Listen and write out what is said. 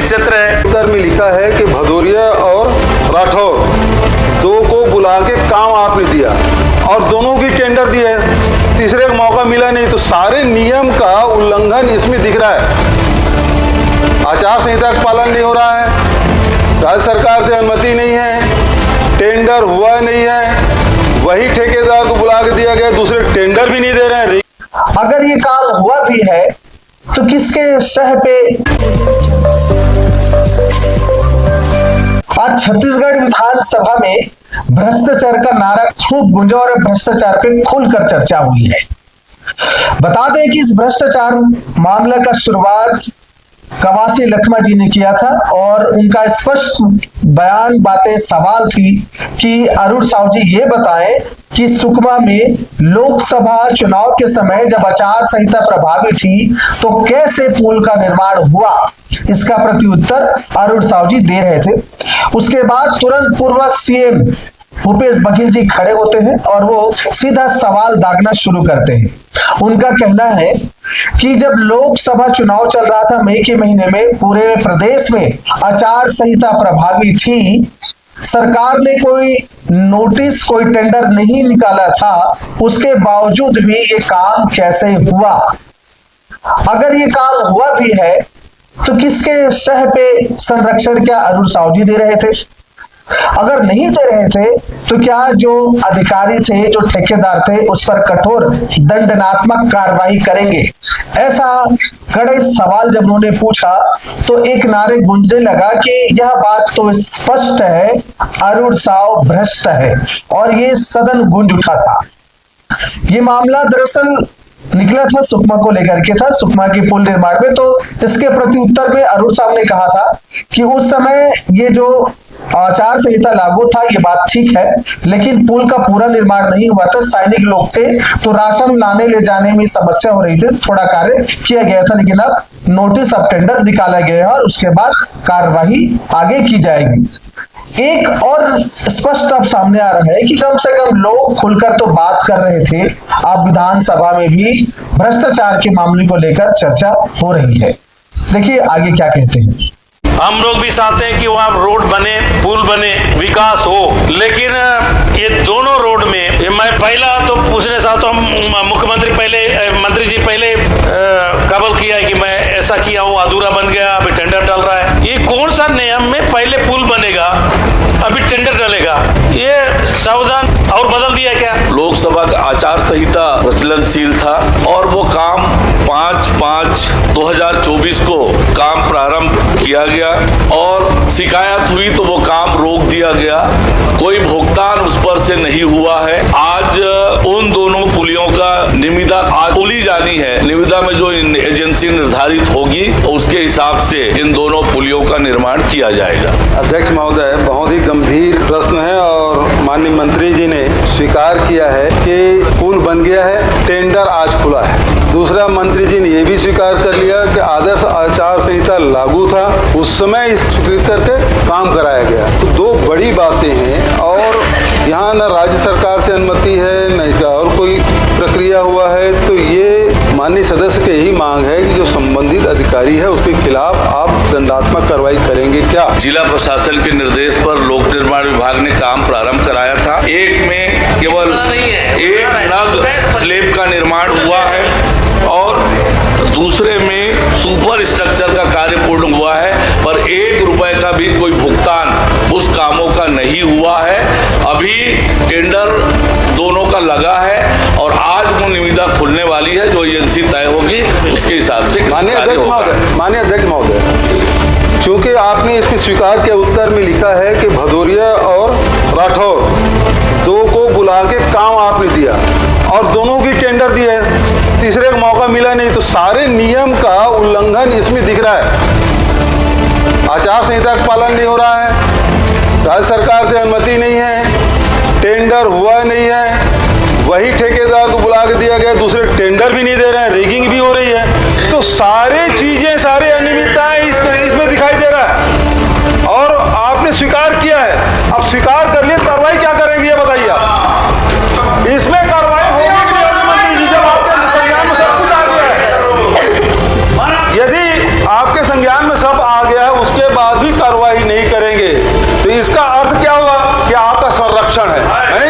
क्षेत्र है। उत्तर में लिखा है कि भदौरिया और राठौर दो को बुला के काम आपने दिया और दोनों की टेंडर दी है, तीसरे का मौका मिला नहीं, तो सारे नियम का उल्लंघन इसमें दिख रहा है। आचार संहिता का पालन नहीं हो रहा है, राज्य सरकार से अनुमति नहीं है, टेंडर हुआ नहीं है, वही ठेकेदार को बुला के दिया गया, दूसरे टेंडर भी नहीं दे रहे हैं। अगर ये काम हुआ भी है तो किसके सह पे? आज छत्तीसगढ़ विधानसभा में भ्रष्टाचार का नारा खूब गूंजा और भ्रष्टाचार पे खुलकर चर्चा हुई है। बता दें कि इस भ्रष्टाचार मामले का शुरुआत कवासी लखमा जी ने किया था और उनका स्पष्ट बयान बातें सवाल थी कि अरुण साहू जी ये बताएं कि सुकमा में लोकसभा चुनाव के समय जब आचार संहिता प्रभावी थी तो कैसे पुल का निर्माण हुआ, इसका प्रत्युत्तर अरुण साहू जी दे रहे थे। उसके बाद तुरंत पूर्व सीएम भूपेश बघेल जी खड़े होते हैं और वो सीधा सवाल दागना शुरू करते हैं। उनका कहना है कि जब लोकसभा चुनाव चल रहा था मई के महीने में, पूरे प्रदेश में आचार संहिता प्रभावी थी, सरकार ने कोई नोटिस कोई टेंडर नहीं निकाला था, उसके बावजूद भी ये काम कैसे हुआ? अगर ये काम हुआ भी है तो किसके सह पे संरक्षण क्या अरुण साहू जी दे रहे थे? अगर नहीं दे रहे थे तो क्या जो अधिकारी थे, जो ठेकेदार थे, उस पर कठोर दंडात्मक कार्रवाई करेंगे? ऐसा कड़े सवाल जब उन्होंने पूछा तो एक नारे गूंजने लगा कि यह बात तो स्पष्ट है, अरुण साहू भ्रष्ट है, और ये सदन गूंज उठा था। ये मामला दरअसल निकला था सुकमा को लेकर के था, सुकमा की पुल निर्माण में। तो इसके प्रति उत्तर में अरुण साहब ने कहा था कि उस समय ये जो आचार संहिता लागू था ये बात ठीक है, लेकिन पुल का पूरा निर्माण नहीं हुआ था, सैनिक लोग थे तो राशन लाने ले जाने में समस्या हो रही थी, थोड़ा कार्य किया गया था, लेकिन अब नोटिस ऑफ टेंडर निकाला गया है और उसके बाद कार्यवाही आगे की जाएगी। एक और स्पष्ट अब सामने आ रहा है कि कम से कम लोग खुलकर तो बात कर रहे थे, अब विधानसभा में भी भ्रष्टाचार के मामले को लेकर चर्चा हो रही है। देखिए आगे क्या कहते हैं। हम लोग भी चाहते हैं कि वहाँ रोड बने, पुल बने, विकास हो, लेकिन ये दोनों रोड में मैं पहला तो पूछने चाहता हूँ, मुख्यमंत्री पहले, मंत्री जी पहले कबल किया है कि मैं ऐसा किया हूँ, अधूरा बन गया, अभी टेंडर डाल रहा है। ये कौन सा नियम में पहले पुल बनेगा अभी टेंडर डालेगा? ये सावधान और बदल दिया क्या? लोकसभा का आचार संहिता प्रचलनशील था और वो काम 5/5/2024 को काम प्रारंभ किया गया और शिकायत हुई तो वो काम रोक दिया गया, कोई भुगतान उस पर से नहीं हुआ है। आज उन दोनों पुलियों का निविदा आज खोली जानी है, निविदा में जो एजेंसी निर्धारित होगी उसके हिसाब से इन दोनों पुलियों का निर्माण किया जाएगा। अध्यक्ष महोदय, बहुत ही गंभीर प्रश्न है और माननीय मंत्री जी ने स्वीकार किया है कि पुल बन गया है, टेंडर आज खुला है। दूसरा, मंत्री जी ने यह भी स्वीकार कर लिया कि आदर्श आचार संहिता लागू था, उस समय इस स्वीकृत करके काम कराया गया। तो दो बड़ी बातें हैं और यहाँ न राज्य सरकार से अनुमति है, न इसका और कोई प्रक्रिया हुआ है। तो ये माननीय सदस्य की यही मांग है कि जो संबंधित अधिकारी है उसके खिलाफ आप दंडात्मक कार्रवाई करेंगे क्या? जिला प्रशासन के निर्देश पर लोक निर्माण विभाग ने काम प्रारंभ कराया था। एक में केवल एक नग स्लेब का निर्माण हुआ है और दूसरे में सुपर स्ट्रक्चर का कार्य पूर्ण हुआ है, पर 1 रुपए का भी कोई भुगतान उस कामों का नहीं हुआ है। अभी टेंडर दोनों का लगा है और आज वो निविदा खुलने वाली है, जो एजेंसी तय होगी उसके हिसाब से माननीय अध्यक्ष महोदय, क्योंकि आपने इसमें स्वीकार के उत्तर में लिखा है कि भदौरिया और राठौर दो को बुला के काम आपने दिया और दोनों की टेंडर दी है, तीसरे का मौका मिला नहीं, तो सारे नियम का उल्लंघन इसमें दिख रहा है। आचार संहिता का पालन नहीं हो रहा है, राज्य सरकार से अनुमति नहीं है, टेंडर हुआ नहीं है, वही ठेकेदार को बुला के दिया गया, दूसरे टेंडर भी नहीं दे रहे हैं, रेगिंग भी हो रही है। तो सारे चीजें, सारे अनियमितताएं इसमें दिखाई दे रहा है और आपने स्वीकार किया है। अब स्वीकार कर लिए, कार्रवाई क्या करेंगे ये बताइए आप? इसमें कार्रवाई होगी मंत्री जी, जब आपके संज्ञान में सब कुछ आ गया है। यदि आपके संज्ञान में सब आ गया है, उसके बाद भी कार्रवाई नहीं करेंगे तो इसका अर्थ क्या हुआ कि आपका संरक्षण है। मैंने